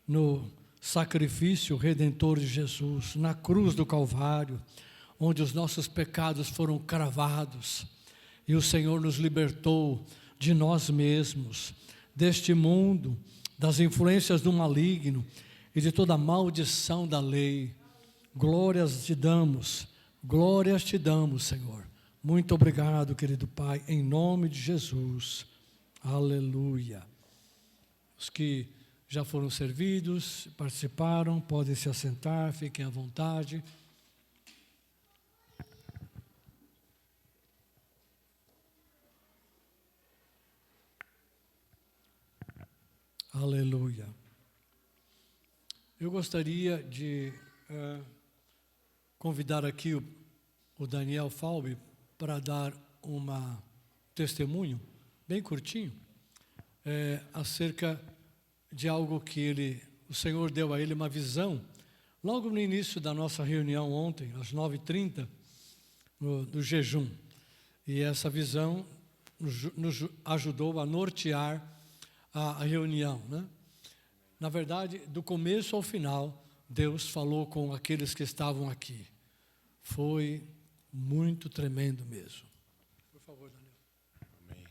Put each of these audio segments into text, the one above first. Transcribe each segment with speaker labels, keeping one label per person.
Speaker 1: no sacrifício redentor de Jesus, na cruz do Calvário, onde os nossos pecados foram cravados, e o Senhor nos libertou de nós mesmos, deste mundo, das influências do maligno e de toda a maldição da lei. Glórias te damos, Senhor. Muito obrigado, querido Pai, em nome de Jesus. Aleluia. Os que já foram servidos, participaram, podem se assentar, fiquem à vontade. Aleluia. Eu gostaria de convidar aqui o Daniel Falbe para dar um testemunho, bem curtinho, acerca de algo que o Senhor deu a ele uma visão, logo no início da nossa reunião ontem, às 9h30, do jejum. E essa visão nos ajudou a nortear a reunião, né? Na verdade, do começo ao final, Deus falou com aqueles que estavam aqui. Foi muito tremendo mesmo. Por favor, Daniel.
Speaker 2: Amém.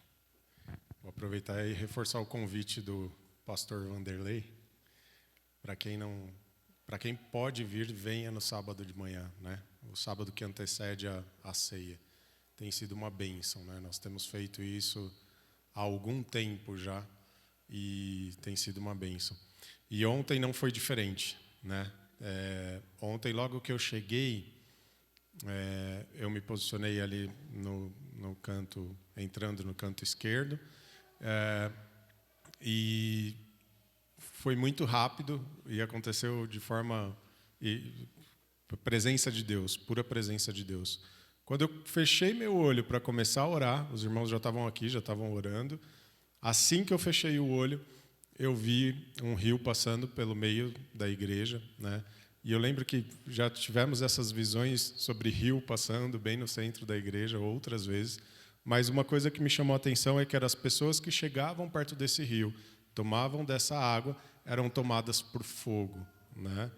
Speaker 2: Vou aproveitar e reforçar o convite do pastor Vanderlei. Para quem pode vir, venha no sábado de manhã, né? O sábado que antecede a ceia. Tem sido uma bênção, né? Nós temos feito isso há algum tempo já e tem sido uma bênção. E ontem não foi diferente, né? Ontem, logo que eu cheguei, eu me posicionei ali no canto, entrando no canto esquerdo, e foi muito rápido e aconteceu de forma presença de Deus, pura presença de Deus. Quando eu fechei meu olho para começar a orar, os irmãos já estavam aqui, já estavam orando. Assim que eu fechei o olho, eu vi um rio passando pelo meio da igreja, né? E eu lembro que já tivemos essas visões sobre rio passando bem no centro da igreja outras vezes, mas uma coisa que me chamou a atenção é que eram as pessoas que chegavam perto desse rio, tomavam dessa água, eram tomadas por fogo, né?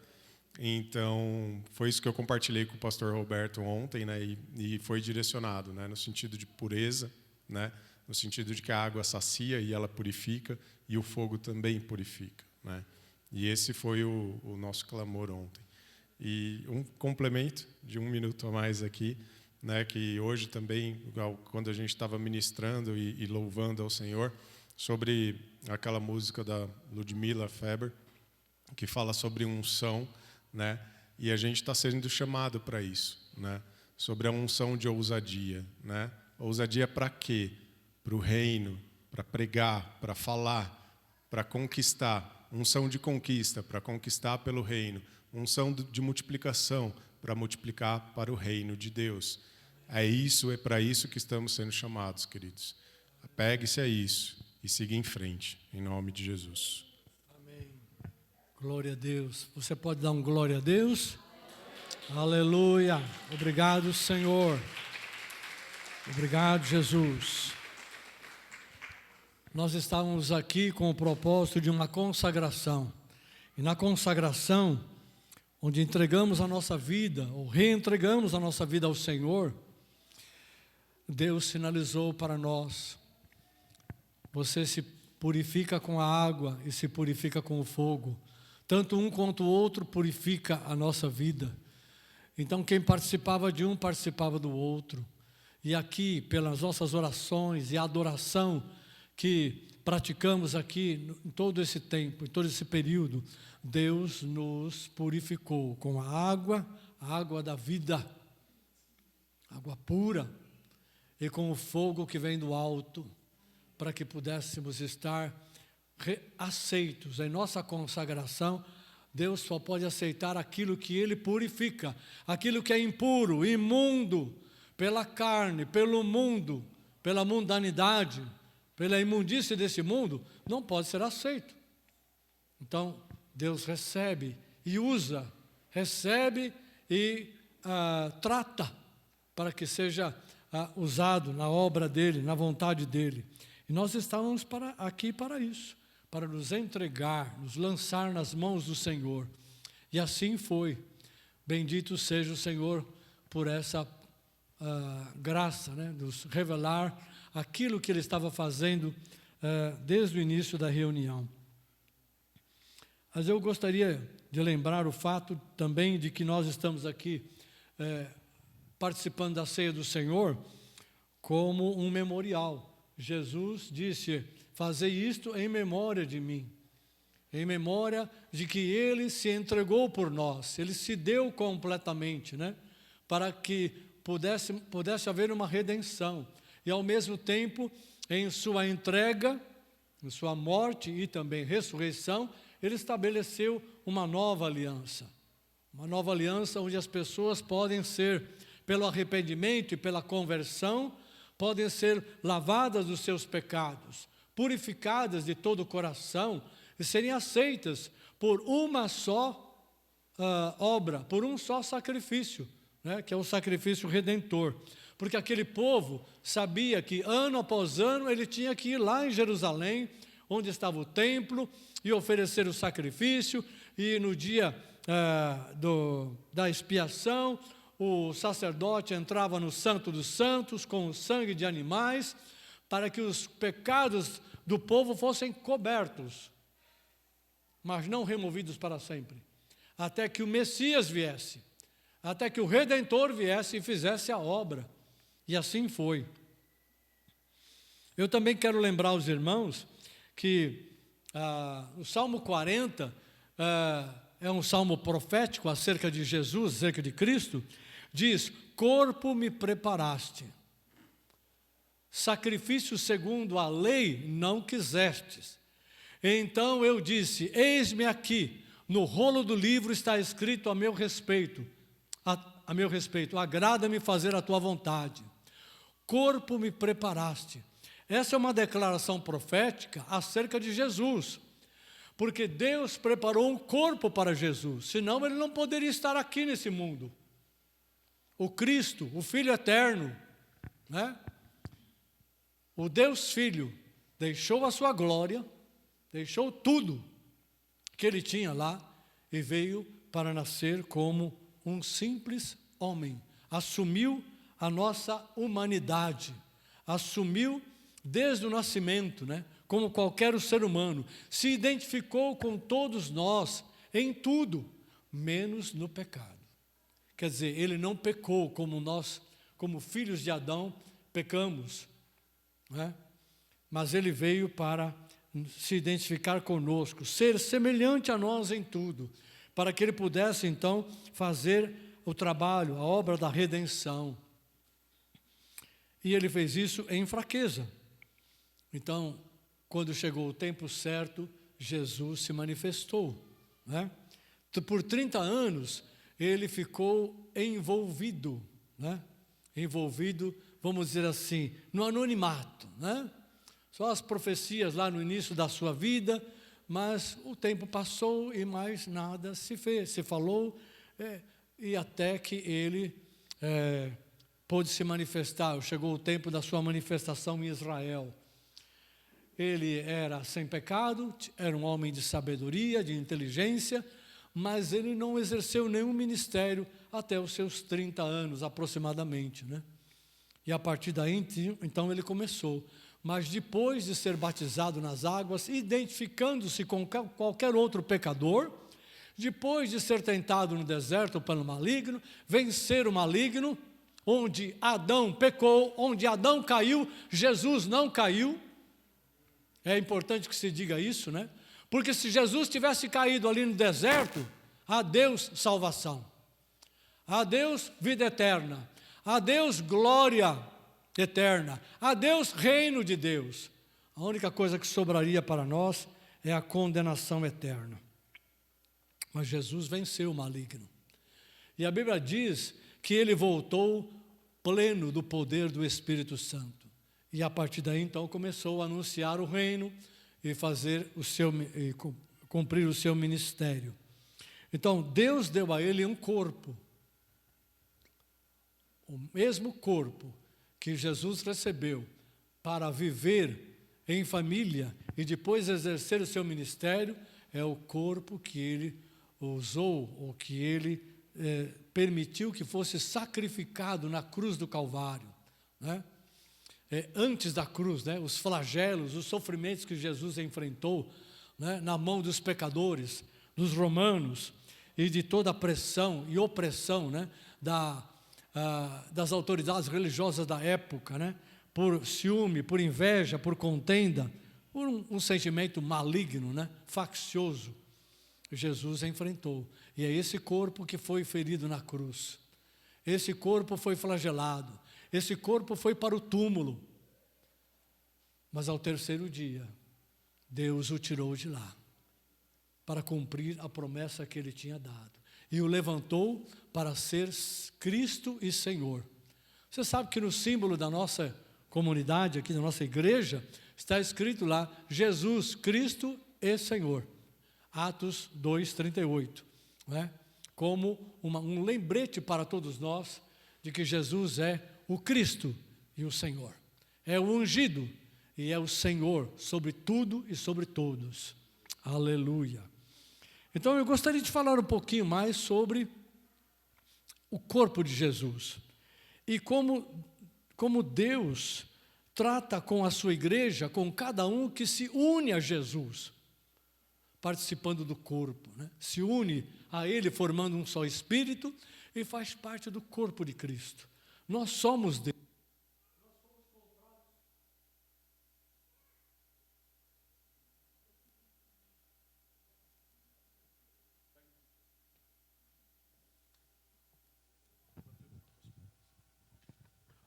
Speaker 2: Então, foi isso que eu compartilhei com o pastor Roberto ontem, né? E foi direcionado, né? No sentido de pureza, né? No sentido de que a água sacia e ela purifica, e o fogo também purifica, né? E esse foi o nosso clamor ontem. E um complemento de 1 minuto a mais aqui, né, que hoje também, quando a gente estava ministrando e louvando ao Senhor, sobre aquela música da Ludmila Feber, que fala sobre unção, né? E a gente está sendo chamado para isso, né? Sobre a unção de ousadia, né? Ousadia para quê? Para o reino, para pregar, para falar, para conquistar. Unção de conquista, para conquistar pelo reino. Unção de multiplicação, para multiplicar para o reino de Deus. É para isso que estamos sendo chamados, queridos. Apegue-se a isso e siga em frente, em nome de Jesus.
Speaker 1: Amém. Glória a Deus. Você pode dar um glória a Deus? Aleluia. Obrigado, Senhor. Obrigado, Jesus. Nós estávamos aqui com o propósito de uma consagração. E na consagração, onde entregamos a nossa vida, ou reentregamos a nossa vida ao Senhor, Deus sinalizou para nós: você se purifica com a água e se purifica com o fogo. Tanto um quanto o outro purifica a nossa vida. Então quem participava de um, participava do outro. E aqui, pelas nossas orações e adoração que praticamos aqui em todo esse tempo, em todo esse período, Deus nos purificou com a água da vida, água pura, e com o fogo que vem do alto, para que pudéssemos estar aceitos em nossa consagração. Deus só pode aceitar aquilo que Ele purifica, aquilo que é impuro, imundo, pela carne, pelo mundo, pela mundanidade, pela imundície desse mundo, não pode ser aceito. Então, Deus recebe e usa, recebe e trata, para que seja usado na obra dEle, na vontade dEle. E nós estávamos aqui para isso, para nos entregar, nos lançar nas mãos do Senhor. E assim foi. Bendito seja o Senhor por essa graça, né, nos revelar aquilo que Ele estava fazendo desde o início da reunião. Mas eu gostaria de lembrar o fato também de que nós estamos aqui participando da ceia do Senhor como um memorial. Jesus disse: fazei isto em memória de mim, em memória de que Ele se entregou por nós, Ele se deu completamente, né, para que pudesse haver uma redenção. E ao mesmo tempo, em sua entrega, em sua morte e também ressurreição, Ele estabeleceu uma nova aliança. Uma nova aliança onde as pessoas podem ser, pelo arrependimento e pela conversão, podem ser lavadas dos seus pecados, purificadas de todo o coração e serem aceitas por uma só obra, por um só sacrifício, né, que é o sacrifício redentor. Porque aquele povo sabia que ano após ano ele tinha que ir lá em Jerusalém, onde estava o templo, e oferecer o sacrifício, e no dia da expiação, o sacerdote entrava no Santo dos Santos com o sangue de animais, para que os pecados do povo fossem cobertos, mas não removidos para sempre, até que o Messias viesse, até que o Redentor viesse e fizesse a obra. E assim foi. Eu também quero lembrar aos irmãos que o Salmo 40 é um salmo profético acerca de Jesus, acerca de Cristo. Diz: corpo me preparaste, sacrifício segundo a lei não quisestes. Então eu disse: eis-me aqui, no rolo do livro está escrito a meu respeito, agrada-me fazer a tua vontade. Corpo me preparaste. Essa é uma declaração profética acerca de Jesus, porque Deus preparou um corpo para Jesus, senão Ele não poderia estar aqui nesse mundo. O Cristo, o Filho eterno, né? O Deus Filho, deixou a sua glória, deixou tudo que Ele tinha lá e veio para nascer como um simples homem. Assumiu a nossa humanidade, assumiu desde o nascimento, né, como qualquer ser humano, se identificou com todos nós em tudo, menos no pecado. Quer dizer, Ele não pecou como nós, como filhos de Adão, pecamos, né? Mas Ele veio para se identificar conosco, ser semelhante a nós em tudo, para que Ele pudesse então fazer o trabalho, a obra da redenção. E Ele fez isso em fraqueza. Então, quando chegou o tempo certo, Jesus se manifestou, né? Por 30 anos, Ele ficou envolvido, né? Envolvido, vamos dizer assim, no anonimato, né? Só as profecias lá no início da sua vida, mas o tempo passou e mais nada se fez, se falou, e até que Ele pôde se manifestar. Chegou o tempo da sua manifestação em Israel. Ele era sem pecado, era um homem de sabedoria, de inteligência, mas ele não exerceu nenhum ministério até os seus 30 anos aproximadamente, né? E a partir daí, então, ele começou. Mas depois de ser batizado nas águas, identificando-se com qualquer outro pecador, depois de ser tentado no deserto pelo maligno, vencer o maligno, onde Adão pecou, onde Adão caiu, Jesus não caiu. É importante que se diga isso, né? Porque se Jesus tivesse caído ali no deserto, adeus salvação, adeus vida eterna, adeus glória eterna, adeus reino de Deus. A única coisa que sobraria para nós é a condenação eterna. Mas Jesus venceu o maligno. E a Bíblia diz que Ele voltou pleno do poder do Espírito Santo. E a partir daí, então, começou a anunciar o reino e cumprir o seu ministério. Então, Deus deu a ele um corpo, o mesmo corpo que Jesus recebeu para viver em família e depois exercer o seu ministério, é o corpo que ele usou, ou que ele permitiu que fosse sacrificado na cruz do Calvário, né? Antes da cruz, né? Os flagelos, os sofrimentos que Jesus enfrentou, né? Na mão dos pecadores, dos romanos, e de toda a pressão e opressão, né? Das autoridades religiosas da época, né? Por ciúme, por inveja, por contenda, por um sentimento maligno, né? Faccioso. Jesus enfrentou. E é esse corpo que foi ferido na cruz. Esse corpo foi flagelado. Esse corpo foi para o túmulo. Mas ao terceiro dia, Deus o tirou de lá, para cumprir a promessa que ele tinha dado. E o levantou para ser Cristo e Senhor. Você sabe que no símbolo da nossa comunidade, aqui da nossa igreja, está escrito lá, Jesus, Cristo e Senhor. Atos 2:38, né? Como um lembrete para todos nós de que Jesus é o Cristo e o Senhor. É o ungido e é o Senhor sobre tudo e sobre todos. Aleluia. Então eu gostaria de falar um pouquinho mais sobre o corpo de Jesus e como Deus trata com a sua igreja, com cada um que se une a Jesus, participando do corpo, né? Se une a Ele formando um só Espírito e faz parte do corpo de Cristo. Nós somos dele.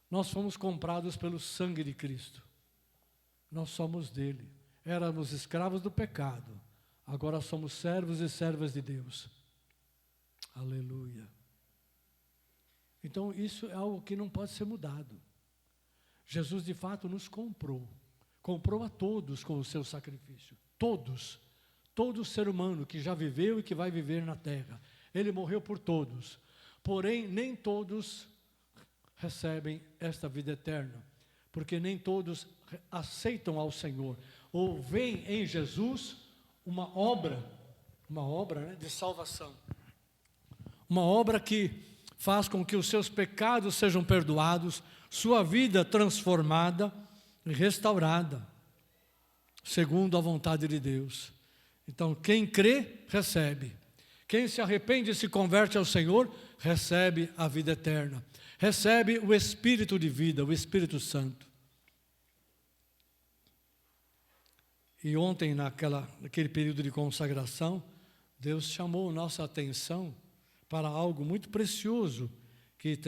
Speaker 1: Nós fomos comprados pelo sangue de Cristo. Nós somos dele. Éramos escravos do pecado. Agora somos servos e servas de Deus. Aleluia. Então isso é algo que não pode ser mudado. Jesus de fato nos comprou. Comprou a todos com o seu sacrifício. Todos. Todo ser humano que já viveu e que vai viver na terra. Ele morreu por todos. Porém, nem todos recebem esta vida eterna. Porque nem todos aceitam ao Senhor. Ou veem em Jesus uma obra, né, de salvação. Uma obra que faz com que os seus pecados sejam perdoados, sua vida transformada e restaurada, segundo a vontade de Deus. Então, quem crê, recebe. Quem se arrepende e se converte ao Senhor, recebe a vida eterna. Recebe o Espírito de vida, o Espírito Santo. E ontem, naquele período de consagração, Deus chamou nossa atenção para algo muito precioso que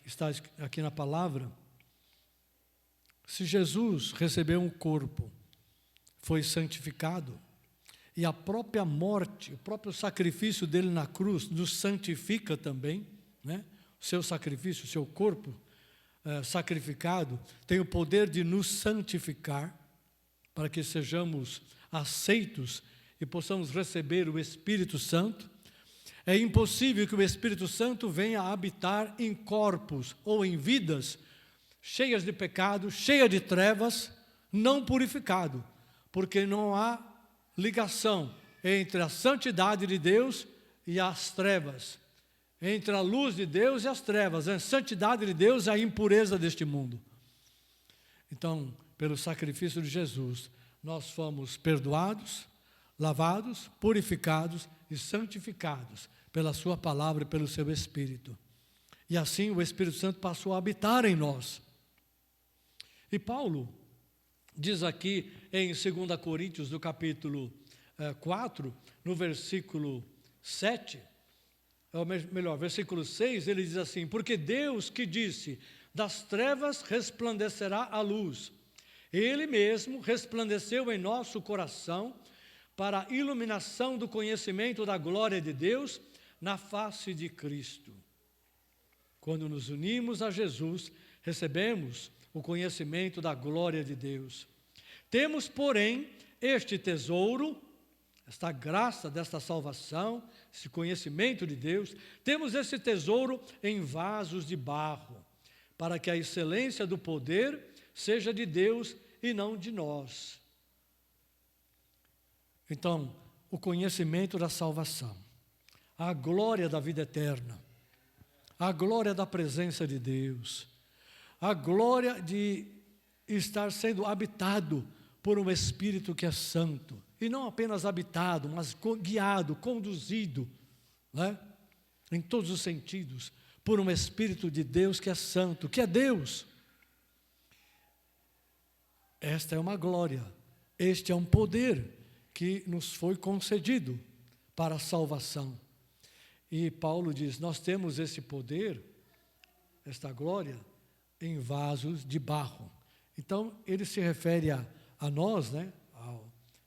Speaker 1: está aqui na palavra. Se Jesus recebeu um corpo, foi santificado, e a própria morte, o próprio sacrifício dele na cruz nos santifica também, né? O seu sacrifício, o seu corpo sacrificado, tem o poder de nos santificar, para que sejamos aceitos e possamos receber o Espírito Santo. É impossível que o Espírito Santo venha habitar em corpos ou em vidas cheias de pecado, cheias de trevas, não purificado, porque não há ligação entre a santidade de Deus e as trevas, entre a luz de Deus e as trevas, a santidade de Deus e a impureza deste mundo. Então, pelo sacrifício de Jesus, nós fomos perdoados, lavados, purificados e santificados pela sua palavra e pelo seu Espírito. E assim o Espírito Santo passou a habitar em nós. E Paulo diz aqui em 2 Coríntios, no capítulo 4, no versículo 7, ou melhor, versículo 6, ele diz assim: porque Deus que disse, das trevas resplandecerá a luz, Ele mesmo resplandeceu em nosso coração para a iluminação do conhecimento da glória de Deus na face de Cristo. Quando nos unimos a Jesus, recebemos o conhecimento da glória de Deus. Temos, porém, este tesouro, esta graça desta salvação, esse conhecimento de Deus, temos esse tesouro em vasos de barro, para que a excelência do poder seja de Deus e não de nós. Então, o conhecimento da salvação, a glória da vida eterna, a glória da presença de Deus, a glória de estar sendo habitado por um Espírito que é santo, e não apenas habitado, mas guiado, conduzido, né? Em todos os sentidos, por um Espírito de Deus que é santo, que é Deus. Esta é uma glória, este é um poder que nos foi concedido para a salvação. E Paulo diz, nós temos esse poder, esta glória, em vasos de barro. Então, ele se refere a nós, né,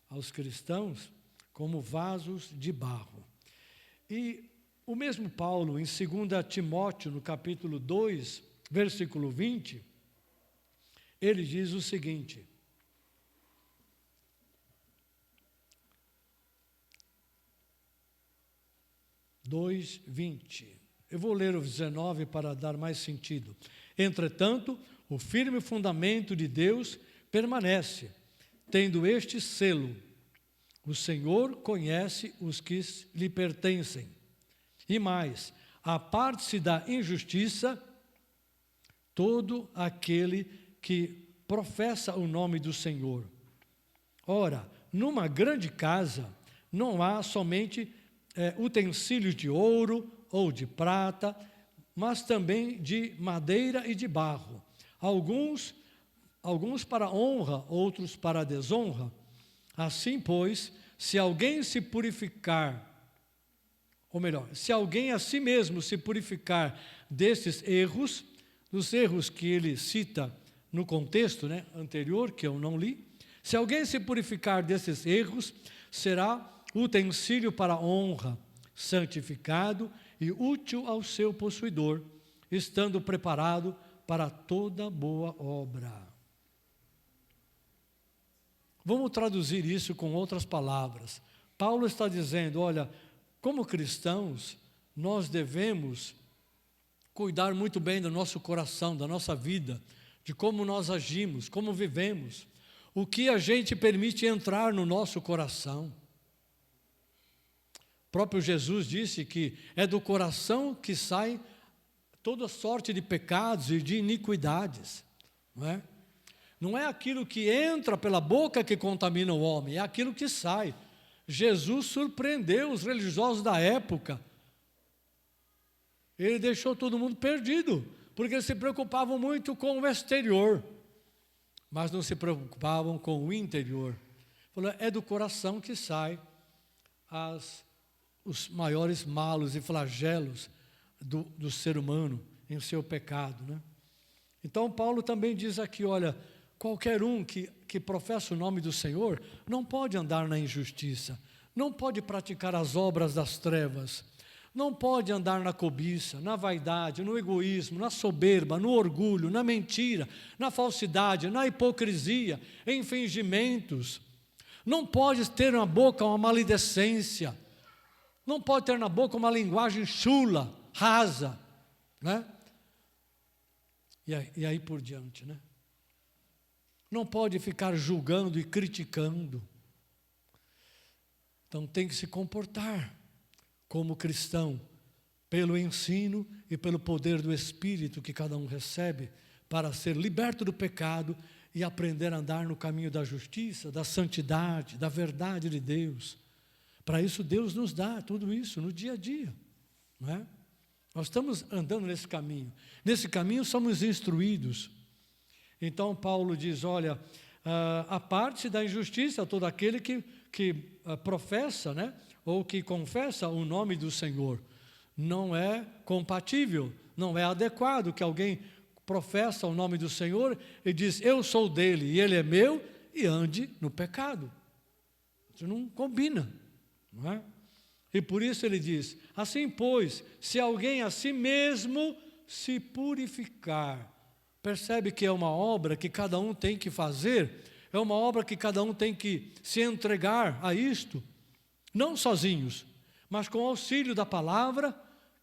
Speaker 1: aos cristãos, como vasos de barro. E o mesmo Paulo, em 2 Timóteo, no capítulo 2, versículo 20, ele diz o seguinte: 2:20. Eu vou ler o 19 para dar mais sentido. Entretanto, o firme fundamento de Deus permanece, tendo este selo: o Senhor conhece os que lhe pertencem. E mais, aparte-se da injustiça todo aquele que professa o nome do Senhor. Ora, numa grande casa não há somente utensílios de ouro ou de prata, mas também de madeira e de barro. Alguns para honra, outros para desonra. Assim, pois, se alguém se purificar, ou melhor, se alguém a si mesmo se purificar desses erros, dos erros que ele cita no contexto, né, anterior, que eu não li, se alguém se purificar desses erros, será utensílio para honra, santificado e útil ao seu possuidor, estando preparado para toda boa obra. Vamos traduzir isso com outras palavras. Paulo está dizendo, olha, como cristãos, nós devemos cuidar muito bem do nosso coração, da nossa vida, de como nós agimos, como vivemos, o que a gente permite entrar no nosso coração. O próprio Jesus disse que é do coração que sai toda sorte de pecados e de iniquidades, não é? Não é aquilo que entra pela boca que contamina o homem, é aquilo que sai. Jesus surpreendeu os religiosos da época. Ele deixou todo mundo perdido, porque eles se preocupavam muito com o exterior, mas não se preocupavam com o interior. Falou, é do coração que sai os maiores malos e flagelos do ser humano em seu pecado, né? Então Paulo também diz aqui, olha, qualquer um que professa o nome do Senhor não pode andar na injustiça, não pode praticar as obras das trevas, não pode andar na cobiça, na vaidade, no egoísmo, na soberba, no orgulho, na mentira, na falsidade, na hipocrisia, em fingimentos. Não pode ter na boca uma maledicência, não pode ter na boca uma linguagem chula, rasa, né? E aí por diante, né? Não pode ficar julgando e criticando. Então tem que se comportar como cristão, pelo ensino e pelo poder do Espírito que cada um recebe, para ser liberto do pecado e aprender a andar no caminho da justiça, da santidade, da verdade de Deus. Para isso Deus nos dá tudo isso no dia a dia, não é? Nós estamos andando nesse caminho. Nesse caminho somos instruídos. Então Paulo diz, olha, aparte-se da injustiça todo aquele que professa, né, ou que confessa o nome do Senhor. Não é compatível, não é adequado que alguém professa o nome do Senhor e diz, eu sou dele e ele é meu, e ande no pecado. Isso não combina, não é? E por isso ele diz, assim pois, se alguém a si mesmo se purificar. Percebe que é uma obra que cada um tem que fazer, é uma obra que cada um tem que se entregar a isto, não sozinhos, mas com o auxílio da palavra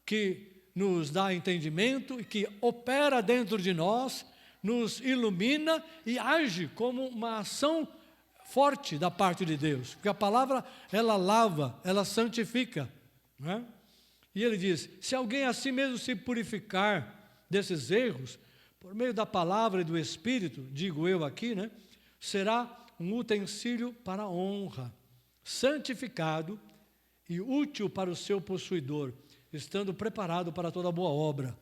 Speaker 1: que nos dá entendimento e que opera dentro de nós, nos ilumina e age como uma ação forte da parte de Deus, porque a palavra, ela lava, ela santifica, não é? E ele diz, se alguém a si mesmo se purificar desses erros, por meio da palavra e do Espírito, digo eu aqui, né, será um utensílio para a honra, santificado e útil para o seu possuidor, estando preparado para toda boa obra.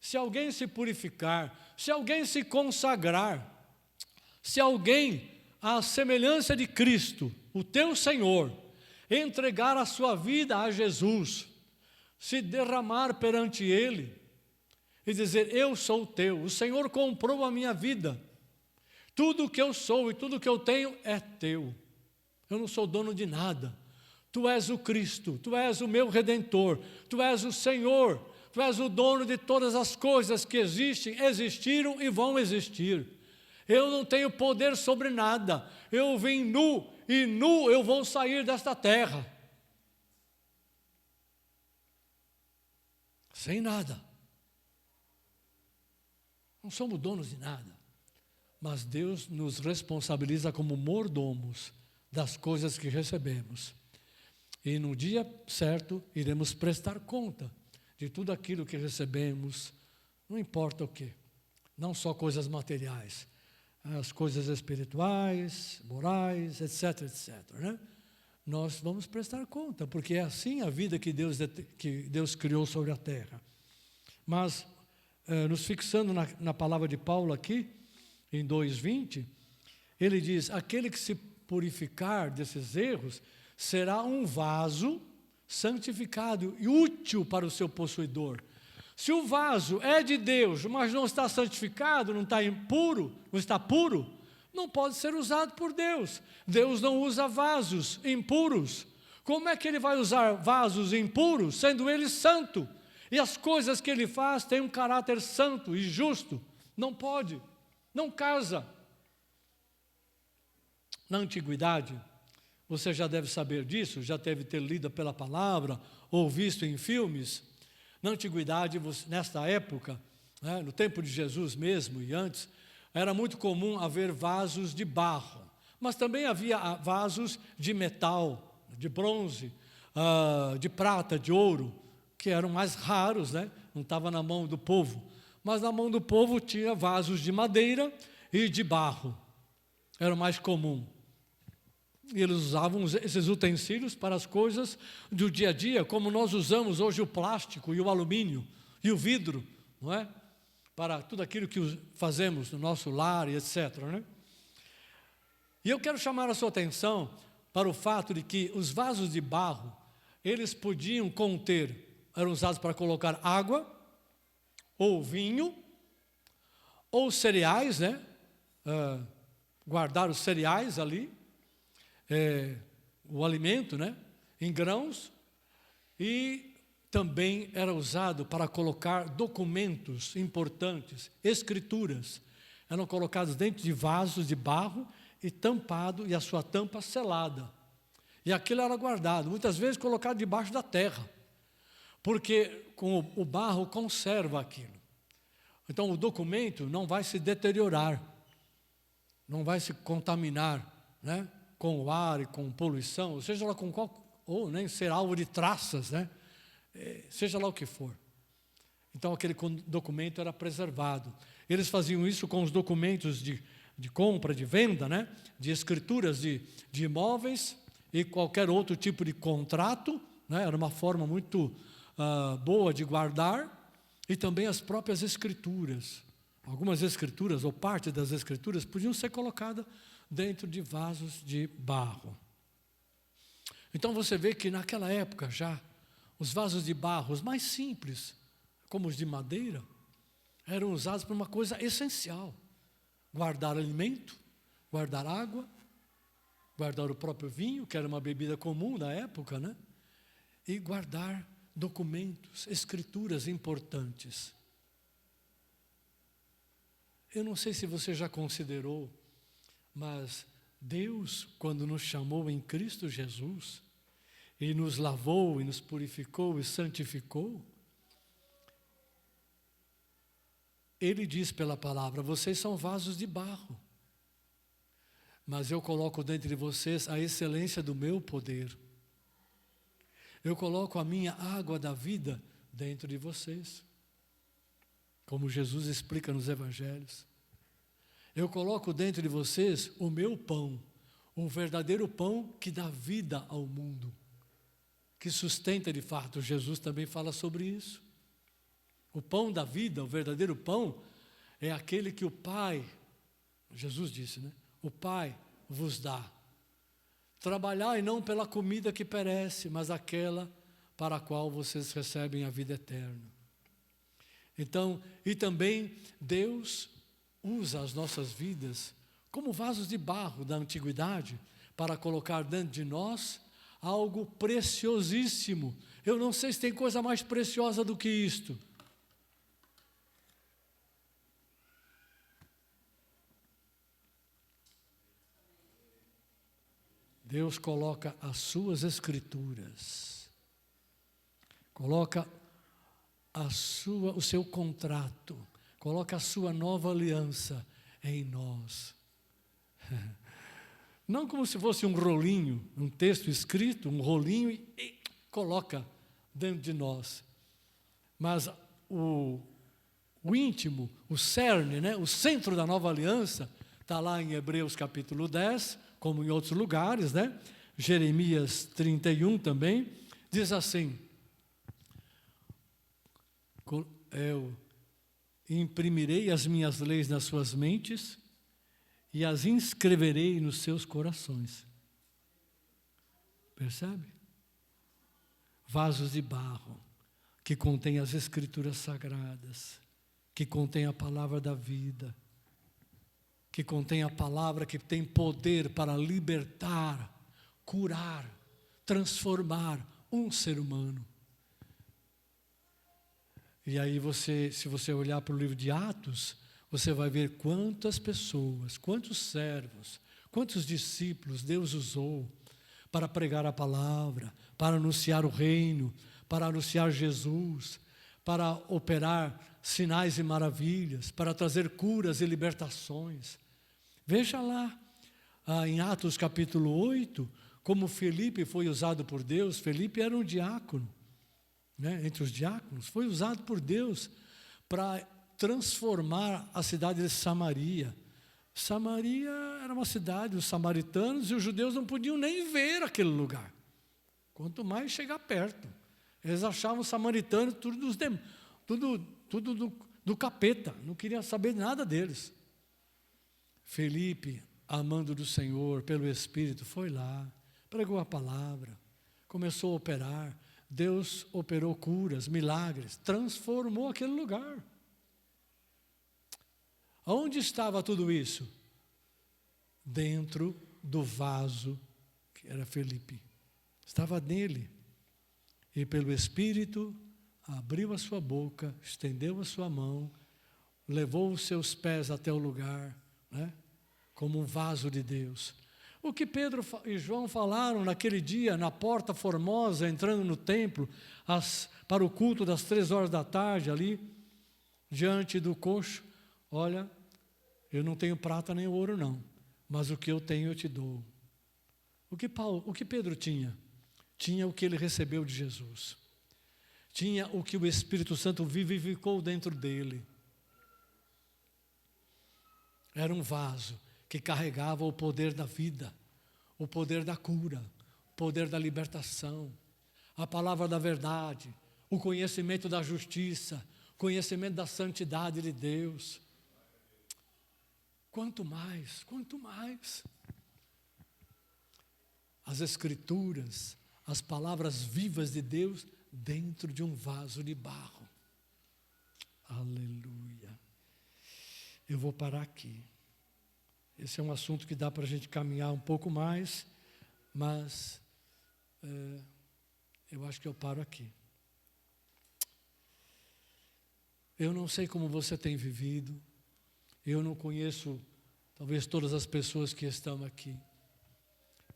Speaker 1: Se alguém se purificar, se alguém se consagrar, se alguém, à semelhança de Cristo, o teu Senhor, entregar a sua vida a Jesus, se derramar perante Ele e dizer, eu sou teu, o Senhor comprou a minha vida, tudo o que eu sou e tudo o que eu tenho é teu, eu não sou dono de nada, tu és o Cristo, tu és o meu Redentor, tu és o Senhor, tu és o dono de todas as coisas que existem, existiram e vão existir. Eu não tenho poder sobre nada, eu vim nu e nu eu vou sair desta terra. Sem nada. Não somos donos de nada, mas Deus nos responsabiliza como mordomos das coisas que recebemos. E no dia certo iremos prestar conta de tudo aquilo que recebemos, não importa o quê, não só coisas materiais, as coisas espirituais, morais, etc, etc, né? Nós vamos prestar conta, porque é assim a vida que Deus criou sobre a terra. Mas, nos fixando na palavra de Paulo aqui, em 2:20, ele diz, aquele que se purificar desses erros, será um vaso santificado e útil para o seu possuidor. Se o vaso é de Deus, mas não está santificado, não está impuro, não está puro, não pode ser usado por Deus. Deus não usa vasos impuros. Como é que Ele vai usar vasos impuros, sendo Ele santo? E as coisas que Ele faz têm um caráter santo e justo. Não pode, não casa. Na antiguidade, você já deve saber disso, já deve ter lido pela palavra, ou visto em filmes. Na antiguidade, nesta época, né, no tempo de Jesus mesmo e antes, era muito comum haver vasos de barro, mas também havia vasos de metal, de bronze, de prata, de ouro, que eram mais raros, né? Não estava na mão do povo, mas na mão do povo tinha vasos de madeira e de barro, era o mais comum. E eles usavam esses utensílios para as coisas do dia a dia, como nós usamos hoje o plástico e o alumínio e o vidro, não é? Para tudo aquilo que fazemos no nosso lar e etc, né? E eu quero chamar a sua atenção para o fato de que os vasos de barro, eles podiam conter, eram usados para colocar água, ou vinho, ou cereais, né? Guardar os cereais ali, o alimento, né, em grãos, e também era usado para colocar documentos importantes, escrituras, eram colocados dentro de vasos de barro e tampado, e a sua tampa selada, e aquilo era guardado, muitas vezes colocado debaixo da terra, porque com o barro conserva aquilo, então o documento não vai se deteriorar, não vai se contaminar, né, com o ar e com poluição, ou seja lá com ou nem ser alvo de traças, né? Seja lá o que for. Então aquele documento era preservado. Eles faziam isso com os documentos de compra, de venda, né? De escrituras de imóveis e qualquer outro tipo de contrato, né? Era uma forma muito boa de guardar, e também as próprias escrituras. Algumas escrituras, ou parte das escrituras, podiam ser colocadas dentro de vasos de barro. Então você vê que naquela época já, os vasos de barro, os mais simples, como os de madeira, eram usados para uma coisa essencial: guardar alimento, guardar água, guardar o próprio vinho, que era uma bebida comum na época, né? E guardar documentos, escrituras importantes. Eu não sei se você já considerou, mas Deus, quando nos chamou em Cristo Jesus, e nos lavou, e nos purificou, e santificou, Ele diz pela palavra: vocês são vasos de barro, mas eu coloco dentro de vocês a excelência do meu poder. Eu coloco a minha água da vida dentro de vocês, como Jesus explica nos evangelhos. Eu coloco dentro de vocês o meu pão, o verdadeiro pão que dá vida ao mundo, que sustenta de fato. Jesus também fala sobre isso. O pão da vida, o verdadeiro pão, é aquele que o Pai, Jesus disse, né? O Pai vos dá. Trabalhai não pela comida que perece, mas aquela para a qual vocês recebem a vida eterna. Então, e também Deus usa as nossas vidas como vasos de barro da antiguidade para colocar dentro de nós algo preciosíssimo. Eu não sei se tem coisa mais preciosa do que isto. Deus coloca as suas escrituras, coloca o seu contrato, coloca a sua nova aliança em nós. Não como se fosse um rolinho, um texto escrito, um rolinho e coloca dentro de nós. Mas o íntimo, o cerne, né, o centro da nova aliança, está lá em Hebreus capítulo 10, como em outros lugares, né? Jeremias 31 também, diz assim: eu imprimirei as minhas leis nas suas mentes e as inscreverei nos seus corações. Percebe? Vasos de barro, que contém as escrituras sagradas, que contém a palavra da vida, que contém a palavra que tem poder para libertar, curar, transformar um ser humano. E aí se você olhar para o livro de Atos, você vai ver quantas pessoas, quantos servos, quantos discípulos Deus usou para pregar a palavra, para anunciar o reino, para anunciar Jesus, para operar sinais e maravilhas, para trazer curas e libertações. Veja lá, em Atos capítulo 8, como Felipe foi usado por Deus. Felipe era um diácono, né? Entre os diáconos, foi usado por Deus para transformar a cidade de Samaria. Samaria era uma cidade, os samaritanos e os judeus não podiam nem ver aquele lugar, quanto mais chegar perto. Eles achavam os samaritanos tudo do capeta, não queriam saber nada deles. Felipe, amando do Senhor, pelo Espírito, foi lá, pregou a palavra, começou a operar. Deus operou curas, milagres, transformou aquele lugar. Onde estava tudo isso? Dentro do vaso que era Felipe. Estava nele. E pelo Espírito abriu a sua boca, estendeu a sua mão, levou os seus pés até o lugar, né? Como um vaso de Deus. O que Pedro e João falaram naquele dia, na porta formosa, entrando no templo, para o culto das 3 horas da tarde, ali, diante do coxo: olha, eu não tenho prata nem ouro não, mas o que eu tenho eu te dou. O que Pedro tinha? Tinha o que ele recebeu de Jesus. Tinha o que o Espírito Santo vivificou dentro dele. Era um vaso que carregava o poder da vida, o poder da cura, o poder da libertação, a palavra da verdade, o conhecimento da justiça, o conhecimento da santidade de Deus. Quanto mais, quanto mais. As Escrituras, as palavras vivas de Deus dentro de um vaso de barro. Aleluia. Eu vou parar aqui. Esse é um assunto que dá para a gente caminhar um pouco mais, mas eu acho que eu paro aqui. Eu não sei como você tem vivido, eu não conheço talvez todas as pessoas que estão aqui.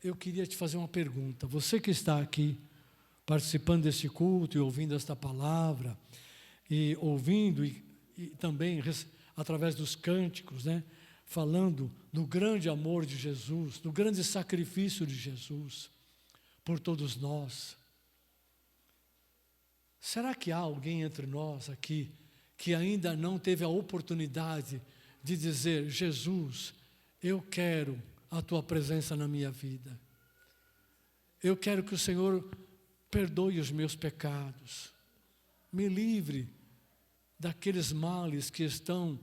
Speaker 1: Eu queria te fazer uma pergunta. Você que está aqui participando desse culto e ouvindo esta palavra, e ouvindo e também através dos cânticos, né? Falando do grande amor de Jesus, do grande sacrifício de Jesus por todos nós. Será que há alguém entre nós aqui que ainda não teve a oportunidade de dizer: Jesus, eu quero a Tua presença na minha vida. Eu quero que o Senhor perdoe os meus pecados. Me livre daqueles males que estão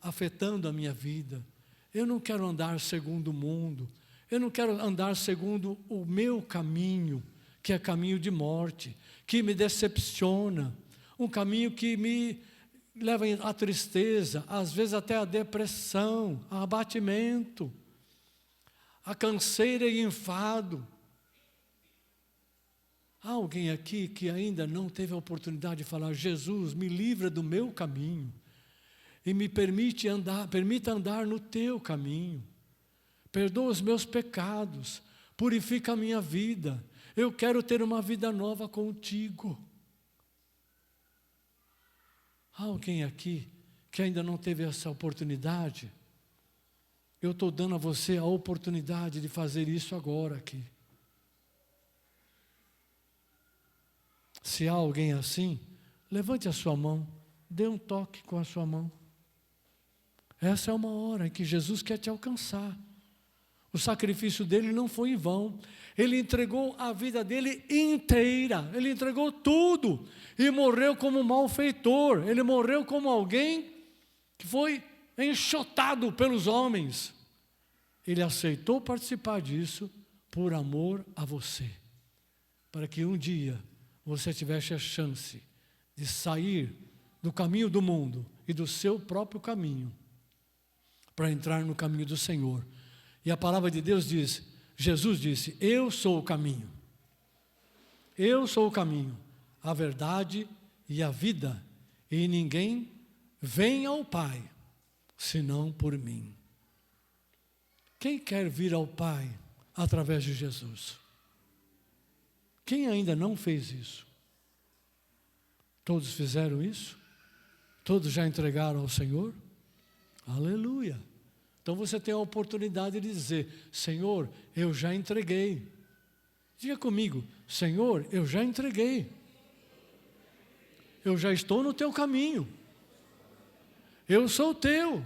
Speaker 1: afetando a minha vida. Eu não quero andar segundo o mundo. Eu não quero andar segundo o meu caminho, que é caminho de morte, que me decepciona, um caminho que me leva à tristeza, às vezes até à depressão, a abatimento, a canseira e enfado. Há alguém aqui que ainda não teve a oportunidade de falar: Jesus, me livra do meu caminho e me permita andar no Teu caminho. Perdoa os meus pecados, purifica a minha vida. Eu quero ter uma vida nova contigo. Há alguém aqui que ainda não teve essa oportunidade? Eu estou dando a você a oportunidade de fazer isso agora aqui. Se há alguém assim, levante a sua mão, dê um toque com a sua mão. Essa é uma hora em que Jesus quer te alcançar. O sacrifício dele não foi em vão. Ele entregou a vida dele inteira. Ele entregou tudo. E morreu como um malfeitor. Ele morreu como alguém que foi enxotado pelos homens. Ele aceitou participar disso por amor a você. Para que um dia você tivesse a chance de sair do caminho do mundo e do seu próprio caminho para entrar no caminho do Senhor. E a palavra de Deus diz, Jesus disse: eu sou o caminho. Eu sou o caminho, a verdade e a vida. E ninguém vem ao Pai, senão por mim. Quem quer vir ao Pai através de Jesus? Quem ainda não fez isso? Todos fizeram isso? Todos já entregaram ao Senhor? Aleluia! Então você tem a oportunidade de dizer: Senhor, eu já entreguei. Diga comigo: Senhor, eu já entreguei. Eu já estou no teu caminho. Eu sou teu.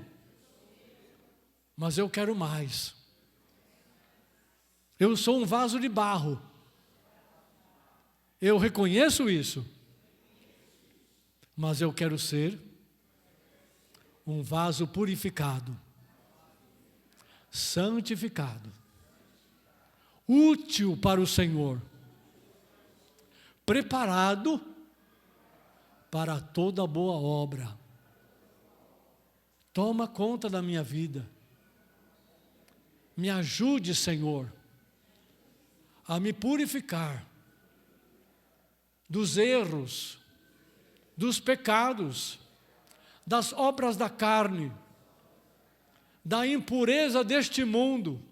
Speaker 1: Mas eu quero mais. Eu sou um vaso de barro. Eu reconheço isso. Mas eu quero ser um vaso purificado, santificado, útil para o Senhor, preparado para toda boa obra. Toma conta da minha vida. Me ajude, Senhor, a me purificar dos erros, dos pecados, das obras da carne, da impureza deste mundo.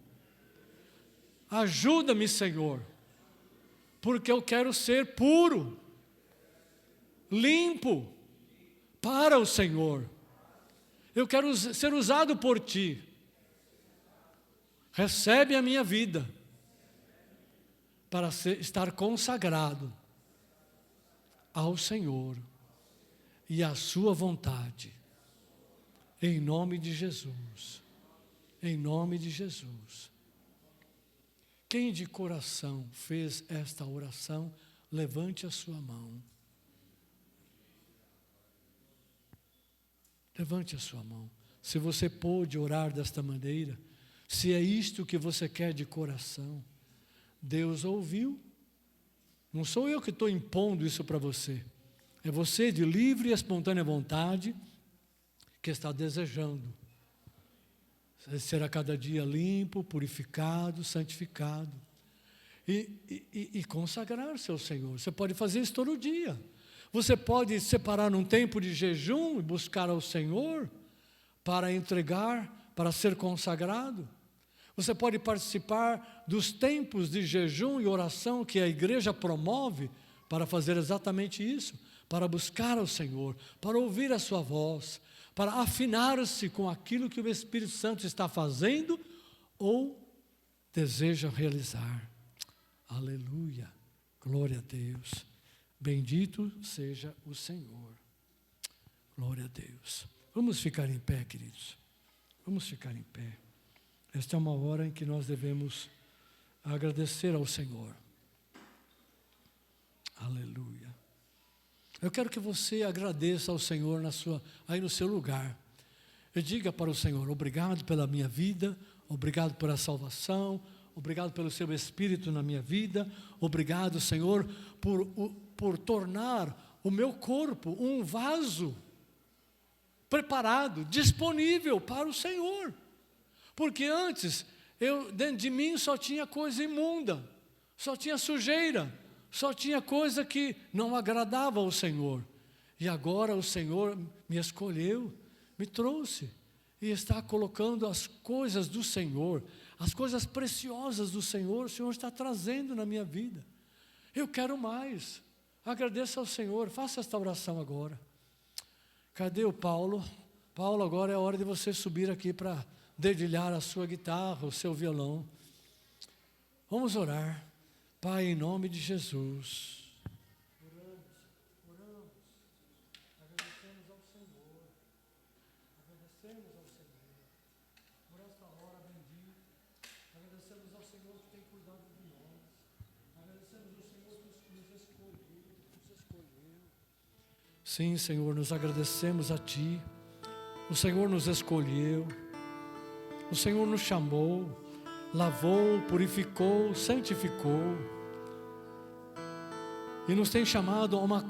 Speaker 1: Ajuda-me, Senhor, porque eu quero ser puro, limpo para o Senhor. Eu quero ser usado por Ti. Recebe a minha vida para estar consagrado ao Senhor e à sua vontade. Em nome de Jesus. Em nome de Jesus. Quem de coração fez esta oração, levante a sua mão. Levante a sua mão. Se você pôde orar desta maneira, se é isto que você quer de coração, Deus ouviu. Não sou eu que estou impondo isso para você. É você de livre e espontânea vontade que está desejando ser a cada dia limpo, purificado, santificado e consagrar-se ao Senhor. Você pode fazer isso todo dia. Você pode separar um tempo de jejum e buscar ao Senhor para entregar, para ser consagrado. Você pode participar dos tempos de jejum e oração que a igreja promove para fazer exatamente isso, para buscar ao Senhor, para ouvir a sua voz, para afinar-se com aquilo que o Espírito Santo está fazendo ou deseja realizar. Aleluia, glória a Deus, bendito seja o Senhor, glória a Deus. Vamos ficar em pé, queridos, vamos ficar em pé. Esta é uma hora em que nós devemos agradecer ao Senhor. Aleluia. Eu quero que você agradeça ao Senhor aí no seu lugar. E diga para o Senhor: obrigado pela minha vida, obrigado pela salvação, obrigado pelo seu Espírito na minha vida, obrigado, Senhor, por tornar o meu corpo um vaso preparado, disponível para o Senhor. Porque antes, dentro de mim só tinha coisa imunda, só tinha sujeira, só tinha coisa que não agradava ao Senhor. E agora o Senhor me escolheu, me trouxe e está colocando as coisas do Senhor, as coisas preciosas do Senhor, o Senhor está trazendo na minha vida. Eu quero mais. Agradeça ao Senhor, faça esta oração agora. Cadê o Paulo? Paulo, agora é a hora de você subir aqui para dedilhar a sua guitarra, o seu violão. Vamos orar. Pai, em nome de Jesus, oramos, agradecemos ao Senhor, por esta hora bendita, agradecemos ao Senhor que tem cuidado de nós, agradecemos ao Senhor que nos escolheu. Sim, Senhor, nos agradecemos a Ti, o Senhor nos escolheu, o Senhor nos chamou, lavou, purificou, santificou e nos tem chamado a uma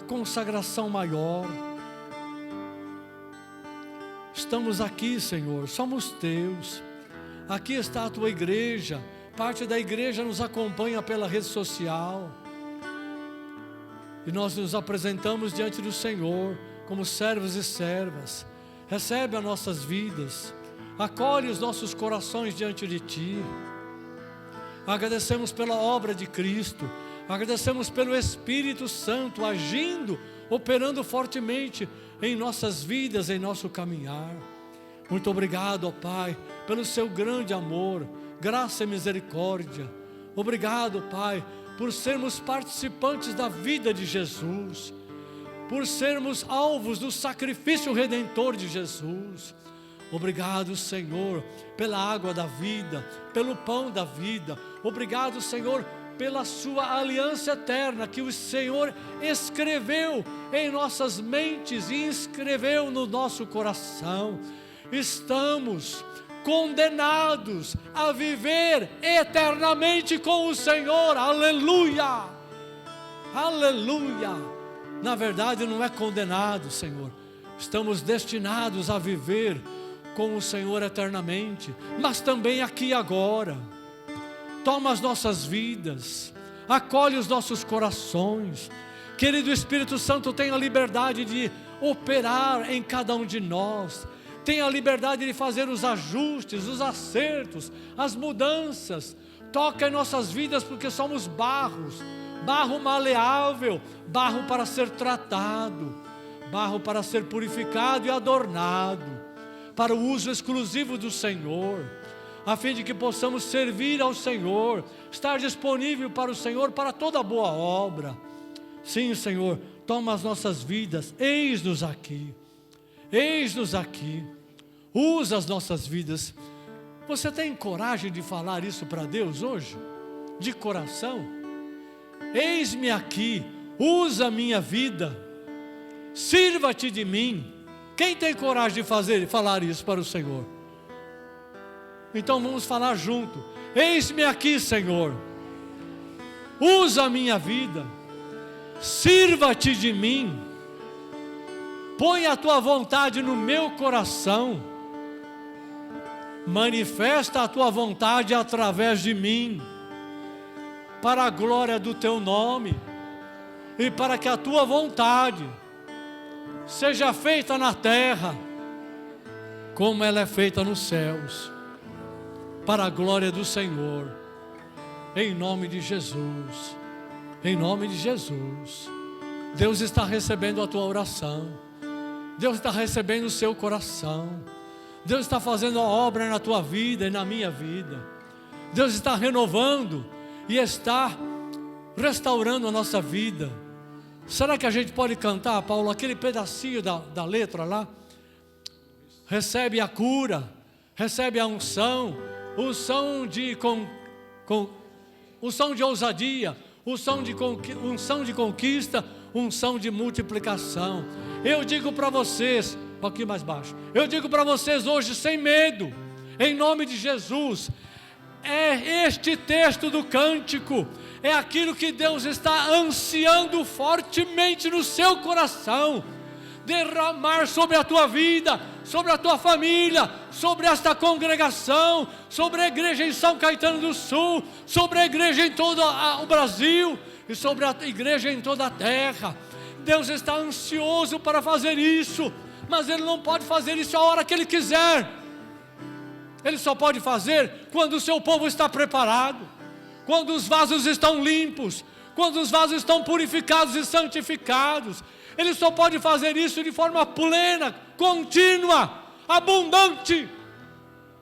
Speaker 1: consagração maior. Estamos aqui, Senhor, somos Teus. Aqui está a Tua igreja, parte da igreja nos acompanha pela rede social e nós nos apresentamos diante do Senhor como servos e servas. Recebe as nossas vidas, acolhe os nossos corações diante de Ti. Agradecemos pela obra de Cristo, agradecemos pelo Espírito Santo agindo, operando fortemente em nossas vidas, em nosso caminhar. Muito obrigado, ó Pai, pelo Seu grande amor, graça e misericórdia. Obrigado, Pai, por sermos participantes da vida de Jesus, por sermos alvos do sacrifício redentor de Jesus. Obrigado, Senhor, pela água da vida, pelo pão da vida. Obrigado, Senhor, pela sua aliança eterna que o Senhor escreveu em nossas mentes e inscreveu no nosso coração. Estamos condenados a viver eternamente com o Senhor. Aleluia! Aleluia! Na verdade não é condenado, Senhor. Estamos destinados a viver com o Senhor eternamente, mas também aqui e agora. Toma as nossas vidas, acolhe os nossos corações. Querido Espírito Santo, tenha a liberdade de operar em cada um de nós. Tenha a liberdade de fazer os ajustes, os acertos, as mudanças. Toca em nossas vidas porque somos barros. Barro maleável, barro para ser tratado, barro para ser purificado e adornado, para o uso exclusivo do Senhor, a fim de que possamos servir ao Senhor, estar disponível para o Senhor, para toda boa obra. Sim, Senhor, toma as nossas vidas, eis-nos aqui, usa as nossas vidas. Você tem coragem de falar isso para Deus hoje? De coração? Eis-me aqui, usa a minha vida, sirva-te de mim. Quem tem coragem de falar isso para o Senhor? Então vamos falar junto. Eis-me aqui, Senhor, usa a minha vida, sirva-te de mim, põe a Tua vontade no meu coração, manifesta a Tua vontade através de mim, para a glória do Teu nome, e para que a Tua vontade seja feita na terra, como ela é feita nos céus, para a glória do Senhor. Em nome de Jesus. Em nome de Jesus. Deus está recebendo a tua oração. Deus está recebendo o seu coração. Deus está fazendo a obra na tua vida e na minha vida. Deus está renovando e está restaurando a nossa vida. Será que a gente pode cantar, Paulo, aquele pedacinho da letra lá? Recebe a cura, recebe a unção, unção de ousadia, unção de conquista, unção de multiplicação. Eu digo para vocês, um pouquinho mais baixo, eu digo para vocês hoje sem medo, em nome de Jesus, é este texto do cântico, é aquilo que Deus está ansiando fortemente no seu coração, derramar sobre a tua vida, sobre a tua família, sobre esta congregação, sobre a igreja em São Caetano do Sul, sobre a igreja em todo o Brasil e sobre a igreja em toda a terra. Deus está ansioso para fazer isso, mas Ele não pode fazer isso a hora que Ele quiser. Ele só pode fazer quando o seu povo está preparado, quando os vasos estão limpos, quando os vasos estão purificados e santificados. Ele só pode fazer isso de forma plena, contínua, abundante,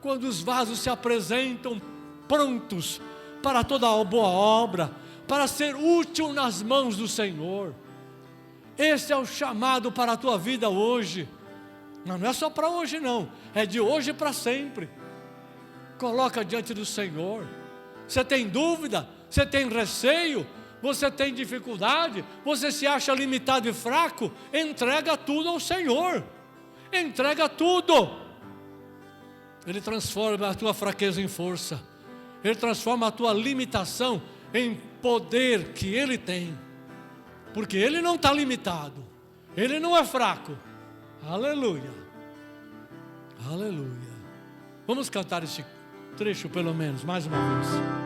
Speaker 1: quando os vasos se apresentam prontos para toda a boa obra, para ser útil nas mãos do Senhor. Esse é o chamado para a tua vida hoje. Não é só para hoje não, é de hoje para sempre. Coloca diante do Senhor. Você tem dúvida? Você tem receio? Você tem dificuldade? Você se acha limitado e fraco? Entrega tudo ao Senhor. Entrega tudo. Ele transforma a tua fraqueza em força. Ele transforma a tua limitação em poder que Ele tem. Porque Ele não está limitado. Ele não é fraco. Aleluia. Aleluia. Vamos cantar esse trecho pelo menos, mais uma vez.